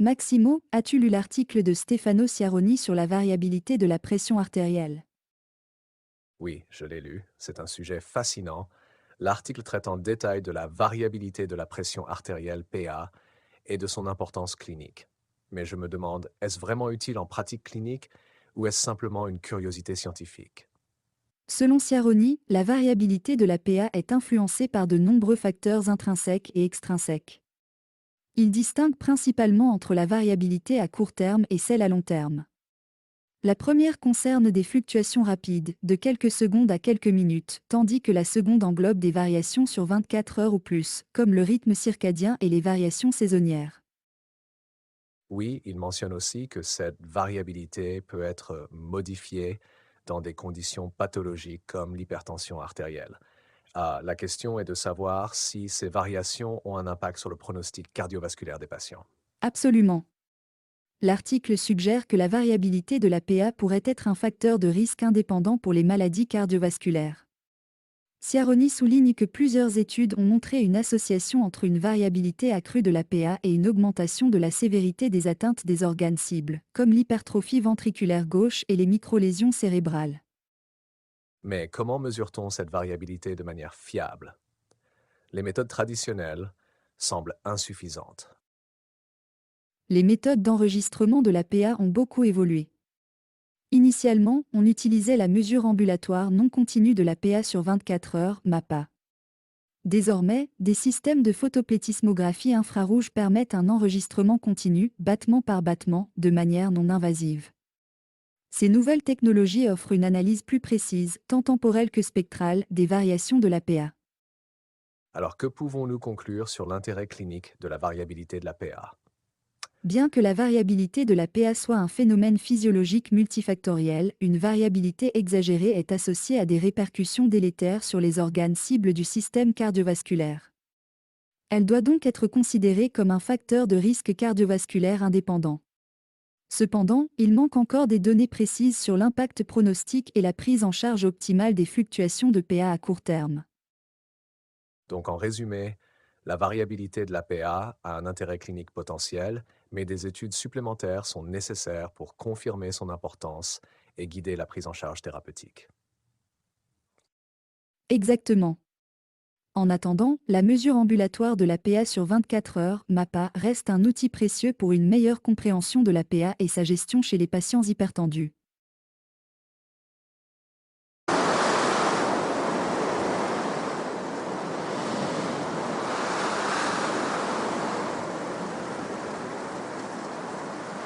Maximo, as-tu lu l'article de Stefano Ciaroni sur la variabilité de la pression artérielle? Oui, je l'ai lu. C'est un sujet fascinant. L'article traite en détail de la variabilité de la pression artérielle PA et de son importance clinique. Mais je me demande, est-ce vraiment utile en pratique clinique ou est-ce simplement une curiosité scientifique? Selon Ciaroni, la variabilité de la PA est influencée par de nombreux facteurs intrinsèques et extrinsèques. Il distingue principalement entre la variabilité à court terme et celle à long terme. La première concerne des fluctuations rapides, de quelques secondes à quelques minutes, tandis que la seconde englobe des variations sur 24 heures ou plus, comme le rythme circadien et les variations saisonnières. Oui, il mentionne aussi que cette variabilité peut être modifiée dans des conditions pathologiques comme l'hypertension artérielle. La question est de savoir si ces variations ont un impact sur le pronostic cardiovasculaire des patients. Absolument. L'article suggère que la variabilité de la PA pourrait être un facteur de risque indépendant pour les maladies cardiovasculaires. Ciaroni souligne que plusieurs études ont montré une association entre une variabilité accrue de la PA et une augmentation de la sévérité des atteintes des organes cibles, comme l'hypertrophie ventriculaire gauche et les microlésions cérébrales. Mais comment mesure-t-on cette variabilité de manière fiable? Les méthodes traditionnelles semblent insuffisantes. Les méthodes d'enregistrement de la PA ont beaucoup évolué. Initialement, on utilisait la mesure ambulatoire non continue de la PA sur 24 heures, MAPA. Désormais, des systèmes de photoplétismographie infrarouge permettent un enregistrement continu, battement par battement, de manière non invasive. Ces nouvelles technologies offrent une analyse plus précise, tant temporelle que spectrale, des variations de la PA. Alors que pouvons-nous conclure sur l'intérêt clinique de la variabilité de la PA? Bien que la variabilité de la PA soit un phénomène physiologique multifactoriel, une variabilité exagérée est associée à des répercussions délétères sur les organes cibles du système cardiovasculaire. Elle doit donc être considérée comme un facteur de risque cardiovasculaire indépendant. Cependant, il manque encore des données précises sur l'impact pronostique et la prise en charge optimale des fluctuations de PA à court terme. Donc en résumé, la variabilité de la PA a un intérêt clinique potentiel, mais des études supplémentaires sont nécessaires pour confirmer son importance et guider la prise en charge thérapeutique. Exactement. En attendant, la mesure ambulatoire de la PA sur 24 heures, MAPA, reste un outil précieux pour une meilleure compréhension de la PA et sa gestion chez les patients hypertendus.